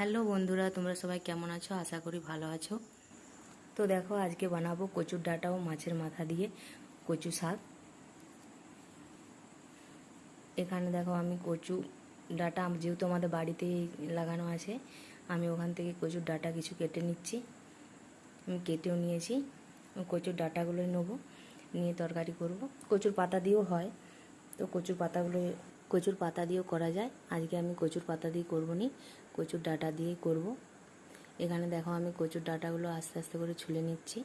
Hello বন্ধুরা, তোমরা সবাই কেমন আছো? আশা করি ভালো আছো। তো দেখো, আজকে বানাবো কচুর ডাঁটা ও মাছের মাথা দিয়ে কচু শাক। এখানে দেখো, আমি কচু ডাঁটা যেহেতু আমাদের বাড়িতেই লাগানো আছে, আমি ওখান থেকে কচুর ডাঁটা কিছু কেটে নিচ্ছি। আমি কেটেও নিয়েছি। কচুর ডাঁটাগুলোই নেবো, নিয়ে তরকারি করব। কচুর পাতা দিয়েও হয়, তো কচুর পাতা দিয়েও করা যায়। আজকে আমি কচুর পাতা দিয়ে করবো নি, কচুর ডাঁটা দিয়েই করব। এখানে দেখো, আমি কচুর ডাঁটাগুলো আস্তে আস্তে করে ছুলে নিচ্ছি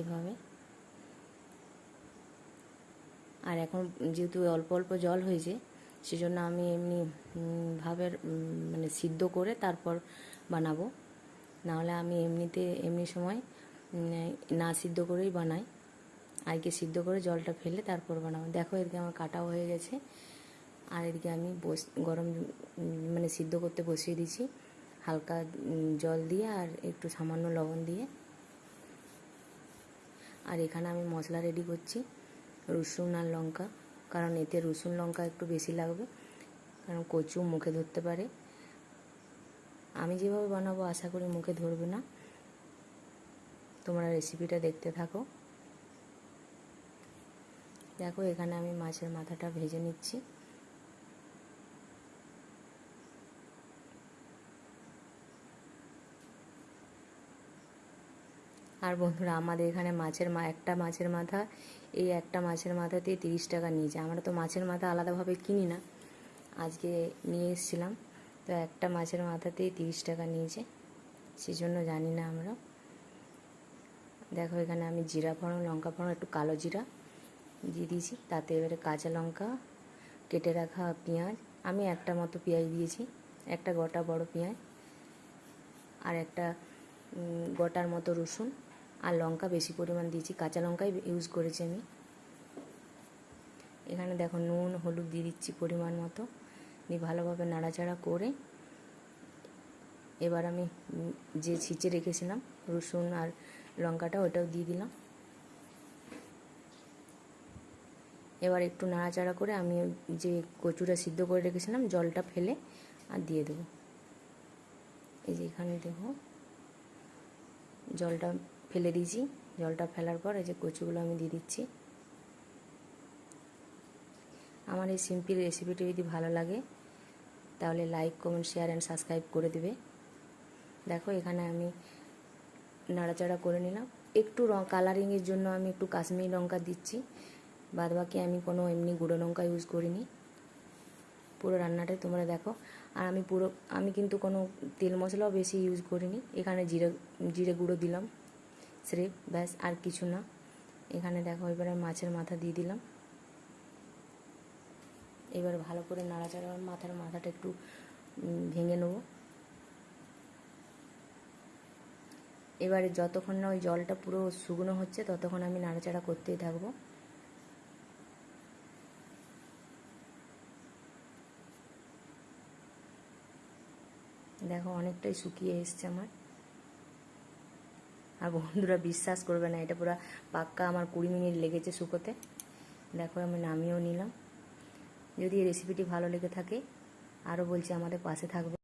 এভাবে। আর এখন যেহেতু অল্প অল্প জল হয়েছে, সেজন্য আমি এমনি ভাবে মানে সিদ্ধ করে তারপর বানাবো। নাহলে আমি এমনি সময় না সিদ্ধ করেই বানাই। আজকে সিদ্ধ করে জলটা ফেলে তারপর বানাবো। দেখো, এদিকে আমার কাটাও হয়ে গেছে, আর এদিকে আমি গরম মানে সিদ্ধ করতে বসিয়ে দিয়েছি হালকা জল দিয়ে আর একটু সামান্য লবণ দিয়ে। আর এখানে আমি মশলা রেডি করছি, রসুন আর লঙ্কা, কারণ এতে রসুন লঙ্কা একটু বেশি লাগবে, কারণ কচু মুখে ধরতে পারে। আমি যেভাবে বানাবো আশা করি মুখে ধরবে না। তোমরা রেসিপিটা দেখতে থাকো। দেখো, এখানে আমি মাছের মাথাটা ভেজে নিচ্ছি। আর বন্ধুরা, আমাদের এখানে একটা মাছের মাথা, এই একটা মাছের মাথাতেই 30 টাকা নিয়েছে। আমরা তো মাছের মাথা আলাদাভাবে কিনি না, আজকে নিয়ে এসেছিলাম, তো একটা মাছের মাথাতেই 30 টাকা নিয়েছে, সেজন্য জানি না আমরা। দেখো, এখানে আমি জিরা ফোড়ন, লঙ্কা ফোড়ন, একটু কালো জিরা দিয়ে দিয়েছি। তাতে এবারে কাঁচা লঙ্কা, কেটে রাখা পেঁয়াজ, আমি একটা মতো পেঁয়াজ দিয়েছি, একটা গোটা বড় পেঁয়াজ, আর একটা গোটার মতো রসুন, আর লঙ্কা বেশি পরিমাণ দিয়েছি, কাঁচা লঙ্কাই ইউজ করেছি আমি। এখানে দেখো, নুন হলুদ দিয়ে দিচ্ছি পরিমাণ মতো, দিয়ে ভালোভাবে নাড়াচাড়া করে এবার আমি যে ছিঁচে রেখেছিলাম রসুন আর লঙ্কাটা, ওটাও দিয়ে দিলাম। এবার একটু নাড়াচাড়া করে আমি যে কচুটা সিদ্ধ করে রেখেছিলাম জলটা ফেলে আর দিয়ে দেবো। এই যে এখানে দেখো, জলটা ফেলে দিয়েছি। জলটা ফেলার পর এই যে কচুগুলো আমি দিয়ে দিচ্ছি। আমার এই সিম্পল রেসিপিটি যদি ভালো লাগে তাহলে like, comment, share and subscribe করে দেবে। দেখো, এখানে আমি নাড়াচাড়া করে নিলাম। একটু কালারিংয়ের জন্য আমি একটু কাশ্মীরি লঙ্কা দিচ্ছি, বাদবাকি আমি কোনো এমনি গুঁড়ো লঙ্কা ইউজ করিনি। পুরো রান্নাটাই তোমরা দেখো। আর আমি কিন্তু কোনো তেল মশলাও বেশি ইউজ করিনি। এখানে জিরে গুঁড়ো দিলাম স্রেফ, ব্যাস, আর কিছু না। এখানে দেখো, এবারে মাছের মাথা দিয়ে দিলাম। এবার ভালো করে নাড়াচাড়া, মাথাটা একটু ভেঙে নেব। এবারে যতক্ষণ না ওই জলটা পুরো শুকনো হচ্ছে ততক্ষণ আমি নাড়াচাড়া করতেই থাকবো। দেখো, অনেকটাই শুকিয়ে এসছে আমার। আর বন্ধুরা, বিশ্বাস করবে না, এটা পুরো পাক্কা আমার 20 মিনিট লেগেছে শুকোতে। দেখো, আমি নামিয়েও নিলাম। যদি এই রেসিপিটি ভালো লেগে থাকে, আরও বলছি আমাদের পাশে থাকবে।